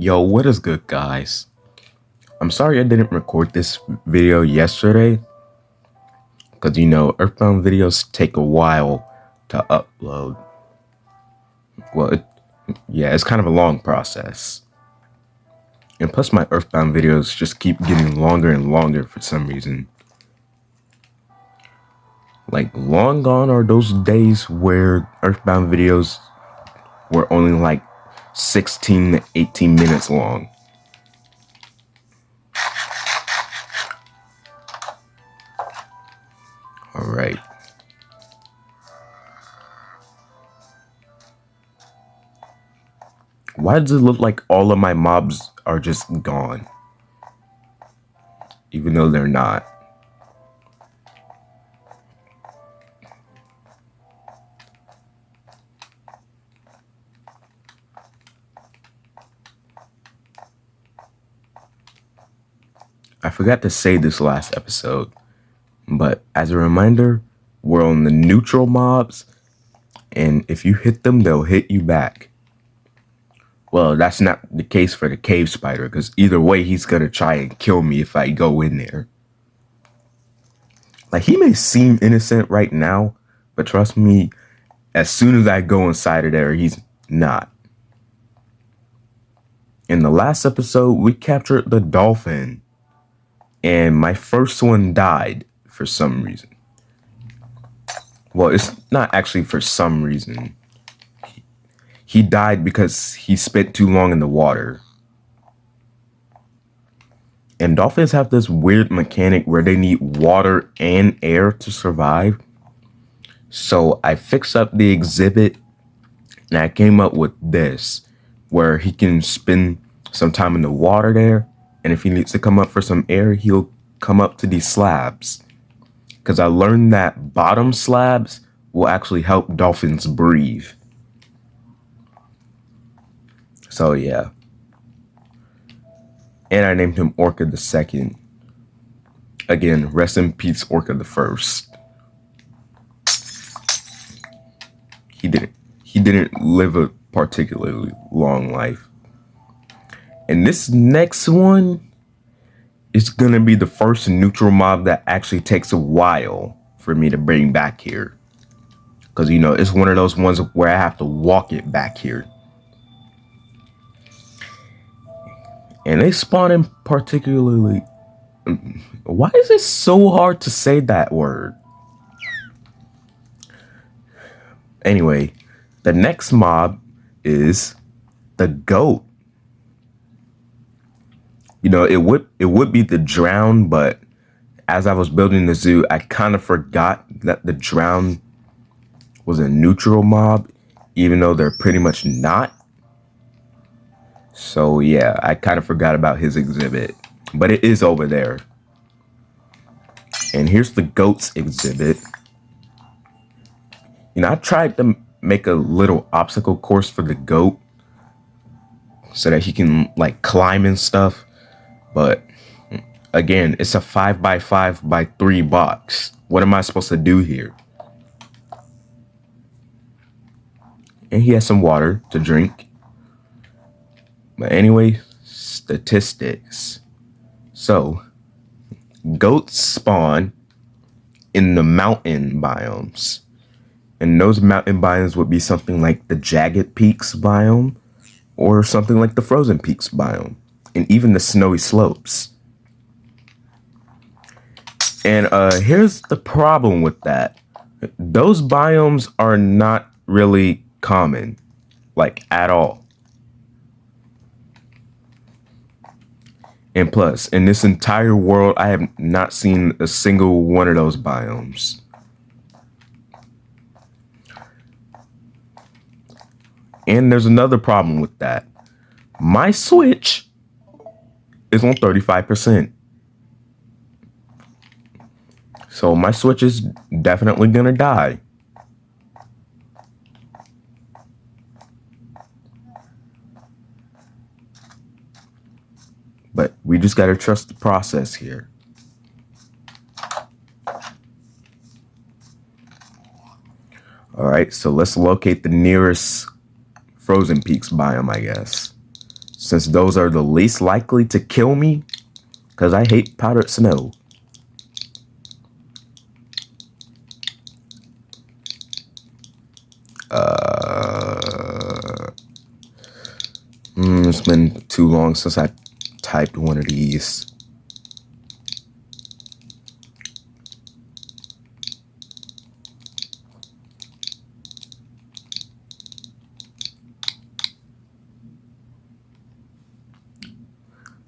Yo, what is good, guys? I'm sorry I didn't record this video yesterday because Earthbound videos take a while to upload. Well, it's kind of a long process. And plus, my Earthbound videos just keep getting longer and longer for some reason. Like, long gone are those days where Earthbound videos were only like 16 to 18 minutes long. Alright. Why does it look like all of my mobs are just gone? Even though they're not. I forgot to say this last episode, but as a reminder, we're on the neutral mobs, and if you hit them, they'll hit you back. Well, that's not the case for the cave spider, because either way, he's gonna try and kill me if I go in there. Like, he may seem innocent right now, but trust me, as soon as I go inside of there, he's not. In the last episode, we captured the dolphin, and my first one died for some reason. Well, it's not actually for some reason. He died because he spent too long in the water. And dolphins have this weird mechanic where they need water and air to survive. So I fixed up the exhibit and I came up with this, where he can spend some time in the water there. And if he needs to come up for some air, he'll come up to these slabs. Because I learned that bottom slabs will actually help dolphins breathe. So yeah. And I named him Orca the Second. Again, rest in peace, Orca the First. He didn't live a particularly long life. And this next one is gonna be the first neutral mob that actually takes a while for me to bring back here. Because it's one of those ones where I have to walk it back here. And they spawn in particularly... Why is it so hard to say that word? Anyway, the next mob is the goat. It would be the drown, but as I was building the zoo, I kind of forgot that the drown was a neutral mob, even though they're pretty much not. So yeah, I kind of forgot about his exhibit, but it is over there. And here's the goat's exhibit. I tried to make a little obstacle course for the goat so that he can like climb and stuff. But again, it's a 5x5x3 box. What am I supposed to do here? And he has some water to drink. But anyway, statistics. So, goats spawn in the mountain biomes. And those mountain biomes would be something like the Jagged Peaks biome or something like the Frozen Peaks biome, and even the Snowy Slopes. And here's the problem with that. Those biomes are not really common, like at all. And plus, in this entire world, I have not seen a single one of those biomes. And there's another problem with that. My Switch is on 35%. So my Switch is definitely gonna die. But we just gotta trust the process here. Alright, so let's locate the nearest Frozen Peaks biome, I guess. since those are the least likely to kill me, because I hate powdered snow. It's been too long since I typed one of these.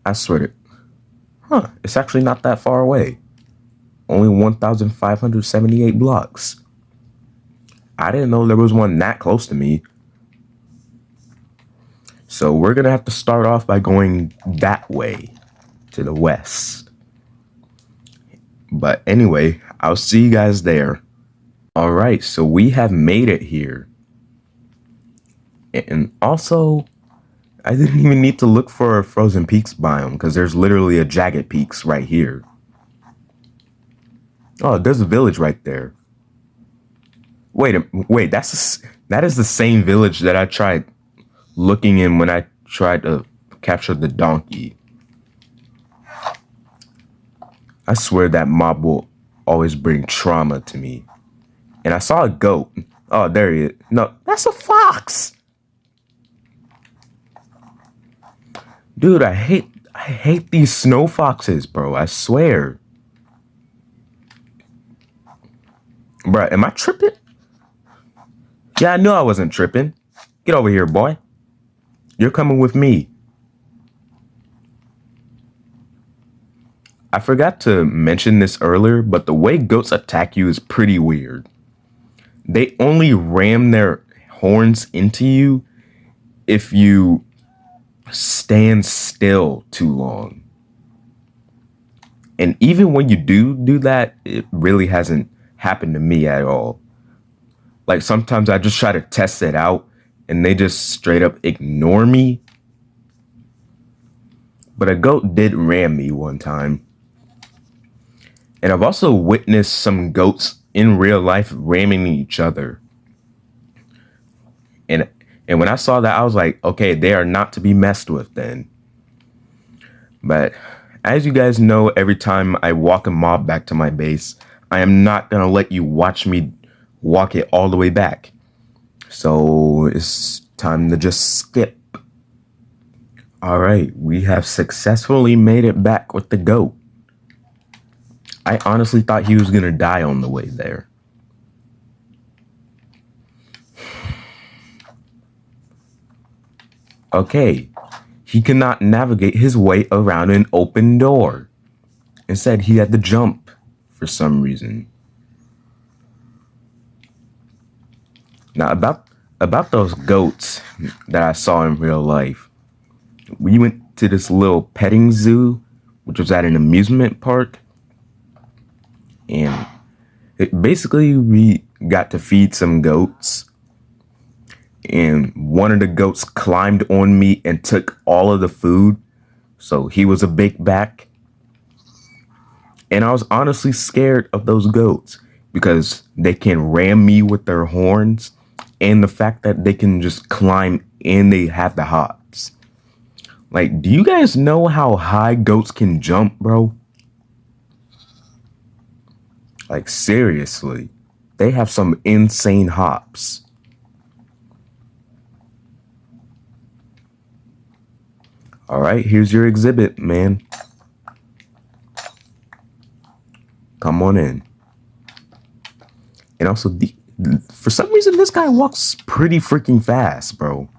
I swear to, it's actually not that far away. Only 1,578 blocks. I didn't know there was one that close to me. So we're gonna have to start off by going that way to the west. But anyway, I'll see you guys there. All right, so we have made it here. And also, I didn't even need to look for a frozen peaks biome because there's literally a jagged peaks right here. Oh, there's a village right there. Wait, that is the same village that I tried looking in when I tried to capture the donkey. I swear that mob will always bring trauma to me. And I saw a goat. Oh, there he is. No, that's a fox. Dude, I hate these snow foxes, bro. I swear. Bruh, am I tripping? Yeah, I knew I wasn't tripping. Get over here, boy. You're coming with me. I forgot to mention this earlier, but the way goats attack you is pretty weird. They only ram their horns into you if you stand still too long. And even when you do that, it really hasn't happened to me at all. Like sometimes I just try to test it out and they just straight up ignore me. But a goat did ram me one time. And I've also witnessed some goats in real life ramming each other. And when I saw that, I was like, okay, they are not to be messed with then. But as you guys know, every time I walk a mob back to my base, I am not going to let you watch me walk it all the way back. So it's time to just skip. All right, we have successfully made it back with the goat. I honestly thought he was going to die on the way there. Okay, he cannot navigate his way around an open door. Instead, he had to jump for some reason. Now, about those goats that I saw in real life, we went to this little petting zoo, which was at an amusement park. And basically, we got to feed some goats. And one of the goats climbed on me and took all of the food. So he was a big back. And I was honestly scared of those goats because they can ram me with their horns. And the fact that they can just climb and they have the hops. Like, do you guys know how high goats can jump, bro? Like, seriously, they have some insane hops. All right, here's your exhibit, man. Come on in. And also, for some reason, this guy walks pretty freaking fast, bro.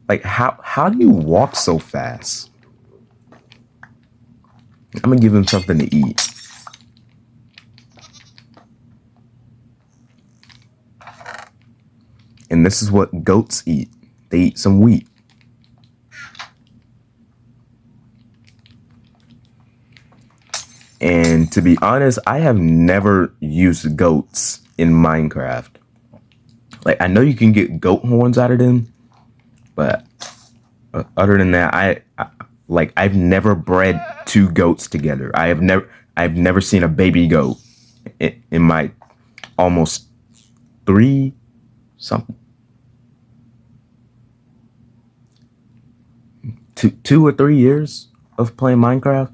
Like how do you walk so fast? I'm gonna give him something to eat. And this is what goats eat. They eat some wheat. And to be honest, I have never used goats in Minecraft. Like, I know you can get goat horns out of them, but other than that, I've never bred two goats together. I've never seen a baby goat in my almost 3 Some 2 or 3 years of playing Minecraft.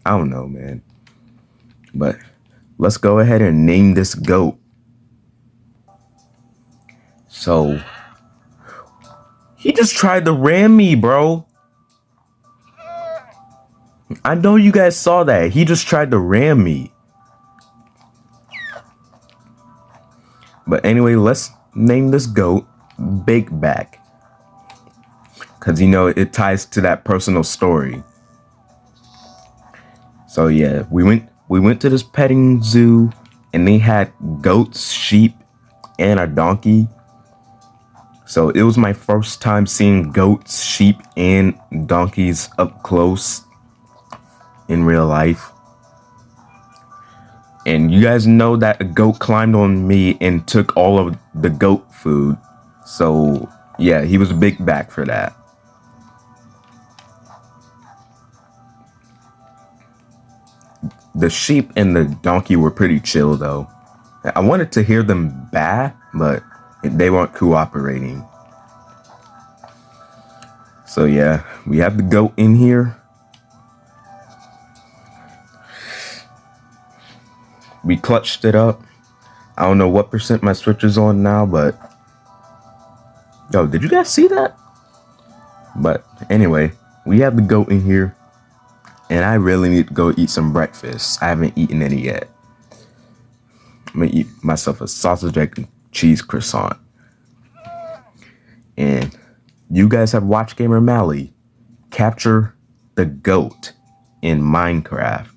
I don't know, man. But let's go ahead and name this goat. So he just tried to ram me, bro. I know you guys saw that. He just tried to ram me. But anyway, let's name this goat Big Back. Because, you know, it ties to that personal story. So, yeah, we went to this petting zoo, and they had goats, sheep, and a donkey. So it was my first time seeing goats, sheep, and donkeys up close in real life. And you guys know that a goat climbed on me and took all of the goat food. So yeah, he was a big back for that. The sheep and the donkey were pretty chill though. I wanted to hear them baa, but they weren't cooperating. So yeah, we have the goat in here. We clutched it up. I don't know what percent my Switch is on now, but yo, did you guys see that? But anyway, we have the goat in here, and I really need to go eat some breakfast. I haven't eaten any yet. I'm gonna eat myself a sausage, egg, and cheese croissant. And you guys have watched Gamer Mally capture the goat in Minecraft.